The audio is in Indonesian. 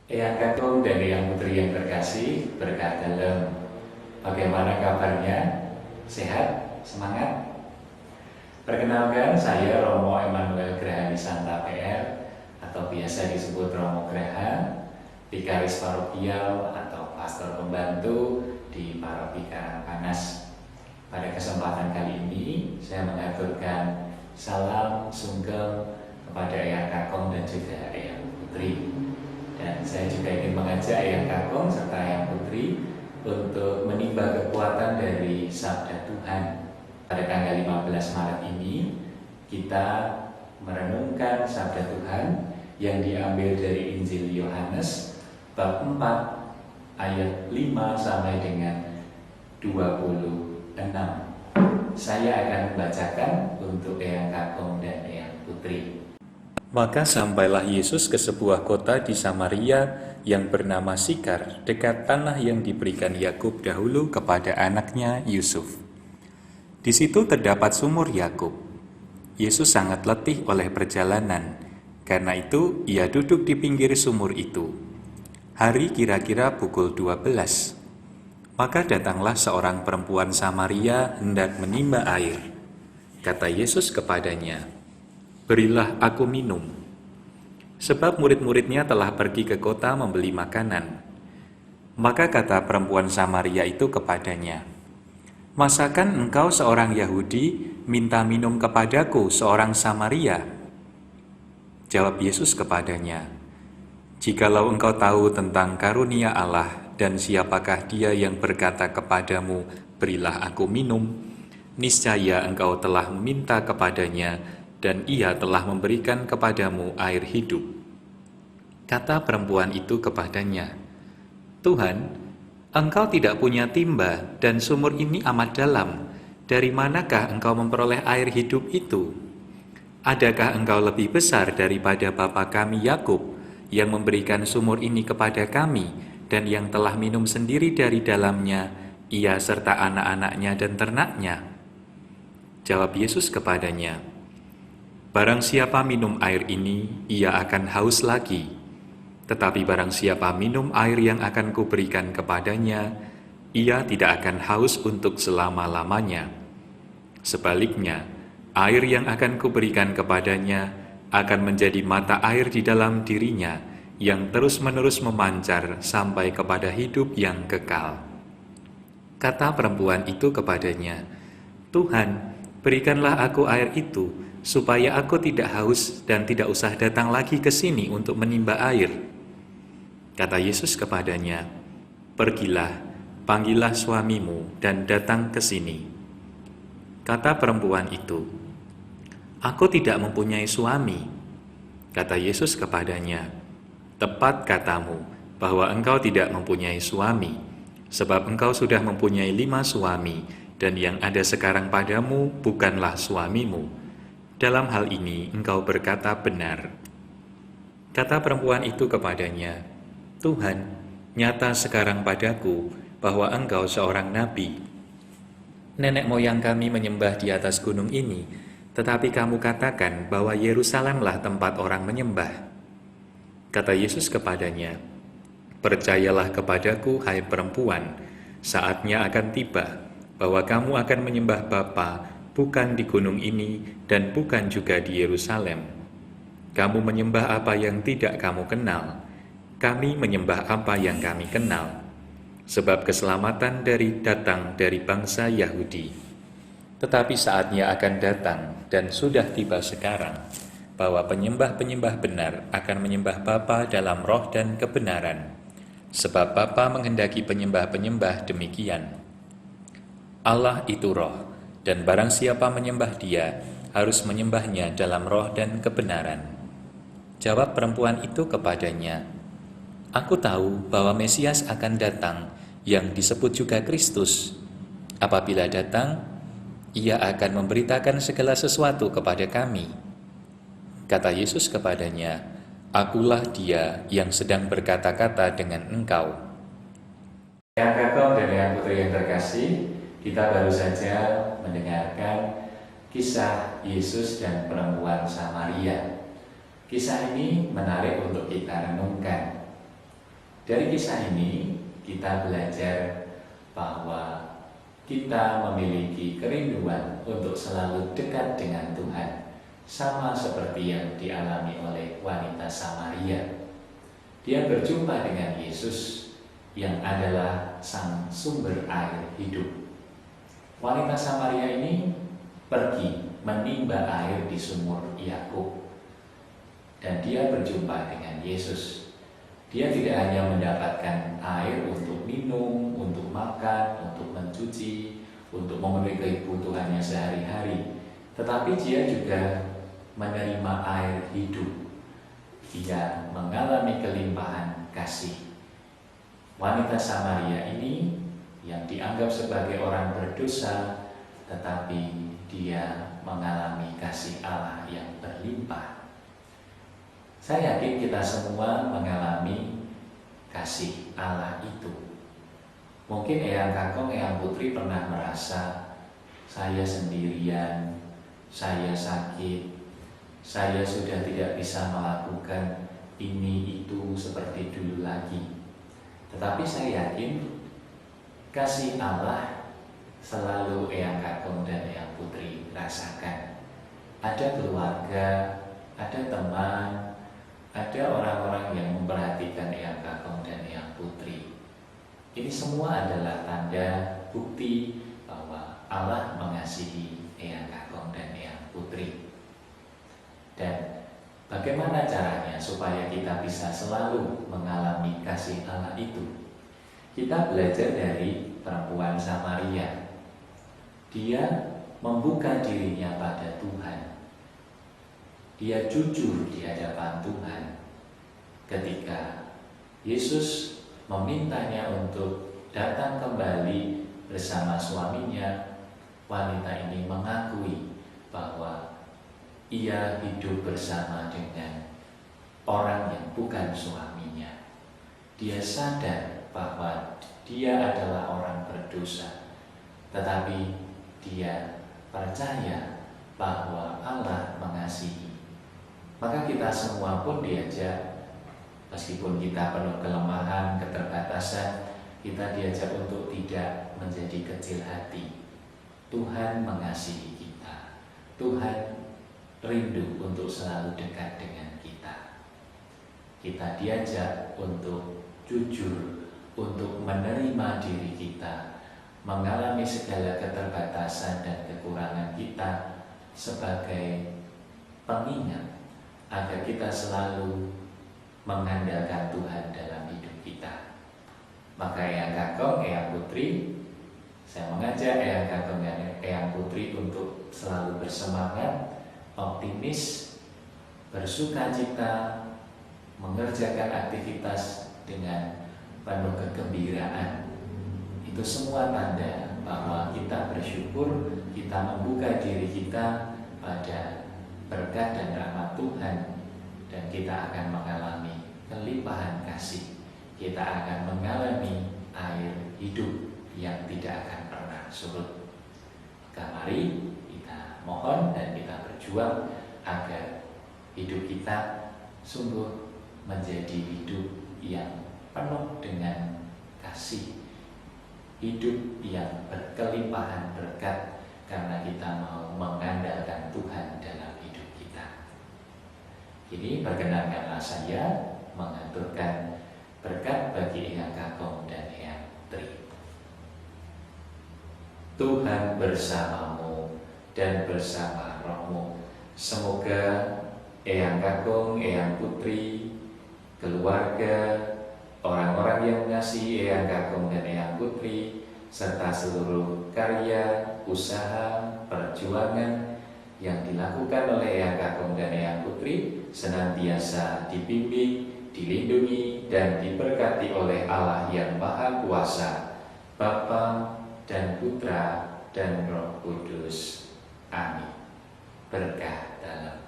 Eyang Kakung dan Eyang Putri yang terkasih, berkah dalam. Bagaimana kabarnya? Sehat? Semangat? Perkenalkan, saya Romo Emmanuel Graha Santa PR atau biasa disebut Romo Graha, Vikaris Parokial atau Pastor Pembantu di Paroki Karangpanas. Pada kesempatan kali ini, saya mengaturkan salam sungkem kepada Eyang Kakung dan juga Eyang Putri. Dan saya juga ingin mengajak Eyang Kakung serta Eyang Putri untuk menimba kekuatan dari Sabda Tuhan. Pada tanggal 15 Maret ini, kita merenungkan Sabda Tuhan yang diambil dari Injil Yohanes bab 4 ayat 5 sampai dengan 26. Saya akan membacakan untuk Eyang Kakung dan Eyang Putri. Maka sampailah Yesus ke sebuah kota di Samaria yang bernama Sikar, dekat tanah yang diberikan Yakub dahulu kepada anaknya Yusuf. Di situ terdapat sumur Yakub. Yesus sangat letih oleh perjalanan, karena itu ia duduk di pinggir sumur itu. Hari kira-kira pukul 12. Maka datanglah seorang perempuan Samaria hendak menimba air. Kata Yesus kepadanya, "Berilah aku minum." Sebab murid-muridnya telah pergi ke kota membeli makanan. Maka kata perempuan Samaria itu kepadanya, "Masakan engkau seorang Yahudi minta minum kepadaku seorang Samaria?" Jawab Yesus kepadanya, "Jikalau engkau tahu tentang karunia Allah dan siapakah dia yang berkata kepadamu, 'Berilah aku minum,' niscaya engkau telah meminta kepadanya, dan ia telah memberikan kepadamu air hidup." Kata perempuan itu kepadanya, "Tuhan, engkau tidak punya timba dan sumur ini amat dalam. Dari manakah engkau memperoleh air hidup itu? Adakah engkau lebih besar daripada bapa kami Yakub yang memberikan sumur ini kepada kami dan yang telah minum sendiri dari dalamnya, ia serta anak-anaknya dan ternaknya?" Jawab Yesus kepadanya, "Barang siapa minum air ini, ia akan haus lagi. Tetapi barang siapa minum air yang akan kuberikan kepadanya, ia tidak akan haus untuk selama-lamanya. Sebaliknya, air yang akan kuberikan kepadanya akan menjadi mata air di dalam dirinya, yang terus-menerus memancar sampai kepada hidup yang kekal." Kata perempuan itu kepadanya, "Tuhan, berikanlah aku air itu, supaya aku tidak haus dan tidak usah datang lagi ke sini untuk menimba air." Kata Yesus kepadanya, "Pergilah, panggillah suamimu dan datang ke sini." Kata perempuan itu, "Aku tidak mempunyai suami." Kata Yesus kepadanya, "Tepat katamu bahwa engkau tidak mempunyai suami, sebab engkau sudah mempunyai 5 suami, dan yang ada sekarang padamu bukanlah suamimu. Dalam hal ini engkau berkata benar." Kata perempuan itu kepadanya, "Tuhan, nyata sekarang padaku bahwa engkau seorang nabi. Nenek moyang kami menyembah di atas gunung ini, tetapi kamu katakan bahwa Yerusalemlah tempat orang menyembah." Kata Yesus kepadanya, "Percayalah kepadaku, hai perempuan, saatnya akan tiba bahwa kamu akan menyembah Bapa bukan di gunung ini dan bukan juga di Yerusalem. Kamu menyembah apa yang tidak kamu kenal, kami menyembah apa yang kami kenal, sebab keselamatan datang dari bangsa Yahudi. Tetapi saatnya akan datang dan sudah tiba sekarang, bahwa penyembah-penyembah benar akan menyembah Bapa dalam roh dan kebenaran, sebab Bapa menghendaki penyembah-penyembah demikian. Allah itu roh, dan barang siapa menyembah Dia harus menyembahnya dalam roh dan kebenaran." Jawab perempuan itu kepadanya, "Aku tahu bahwa Mesias akan datang, yang disebut juga Kristus. Apabila datang, ia akan memberitakan segala sesuatu kepada kami." Kata Yesus kepadanya, "Akulah Dia yang sedang berkata-kata dengan engkau." Eyang Kakung dan Eyang Putri yang terkasih, kita baru saja mendengarkan kisah Yesus dan perempuan Samaria. Kisah ini menarik untuk kita renungkan. Dari kisah ini kita belajar bahwa kita memiliki kerinduan untuk selalu dekat dengan Tuhan, sama seperti yang dialami oleh wanita Samaria. Dia berjumpa dengan Yesus yang adalah sang sumber air hidup. Wanita Samaria ini pergi menimba air di sumur Yakub, dan dia berjumpa dengan Yesus. Dia tidak hanya mendapatkan air untuk minum, untuk makan, untuk mencuci, untuk memenuhi kebutuhannya sehari-hari, tetapi dia juga menerima air hidup. Dia mengalami kelimpahan kasih. Wanita Samaria ini yang dianggap sebagai orang berdosa, tetapi dia mengalami kasih Allah yang berlimpah. Saya yakin kita semua mengalami kasih Allah itu. Mungkin Eyang Kakong, Eyang Putri pernah merasa saya sendirian, saya sakit, saya sudah tidak bisa melakukan ini itu seperti dulu lagi. Tetapi saya yakin kasih Allah selalu Eyang Kakong dan Eyang Putri rasakan. Ada keluarga, ada teman, ada orang-orang yang memperhatikan Eyang Kakong dan Eyang Putri. Ini semua adalah tanda bukti bahwa Allah mengasihi Eyang Kakong dan Eyang Putri. Dan bagaimana caranya supaya kita bisa selalu mengalami kasih Allah itu? Kita belajar dari perempuan Samaria. Dia membuka dirinya pada Tuhan. Dia jujur di hadapan Tuhan. Ketika Yesus memintanya untuk datang kembali bersama suaminya, wanita ini mengakui bahwa ia hidup bersama dengan orang yang bukan suaminya. Dia sadar bahwa dia adalah orang berdosa, tetapi dia percaya bahwa Allah mengasihi. Maka kita semua pun diajak, meskipun kita penuh kelemahan, keterbatasan, kita diajak untuk tidak menjadi kecil hati. Tuhan mengasihi kita. Tuhan rindu untuk selalu dekat dengan kita. Kita diajak untuk jujur, untuk menerima diri kita, mengalami segala keterbatasan dan kekurangan kita sebagai pengingat agar kita selalu mengandalkan Tuhan dalam hidup kita. Maka Eyang Kakong, Eyang Putri, saya mengajak Eyang Kakong dan Eyang Putri untuk selalu bersemangat, optimis, bersukacita, mengerjakan aktivitas dengan penuh kegembiraan. Itu semua tanda bahwa kita bersyukur, kita membuka diri kita pada berkat dan rahmat Tuhan, dan kita akan mengalami kelimpahan kasih. Kita akan mengalami air hidup yang tidak akan pernah surut. Maka mari kita mohon dan kita berjuang agar hidup kita sungguh menjadi hidup yang penuh dengan kasih, hidup yang berkelimpahan berkat, karena kita mau mengandalkan Tuhan dalam hidup kita. Jadi perkenankanlah saya mengaturkan berkat bagi Eyang Kakong dan Eyang Putri. Tuhan bersamamu dan bersama rohmu. Semoga Eyang Kakong, Eyang Putri, keluarga, orang-orang yang mengasihi Eyang Kakong dan Eyang Putri, serta seluruh karya, usaha, perjuangan yang dilakukan oleh Eyang Kakong dan Eyang Putri senantiasa dibimbing, dilindungi, dan diberkati oleh Allah yang Maha Kuasa, Bapa dan Putra dan Roh Kudus. Amin. Berkah dalam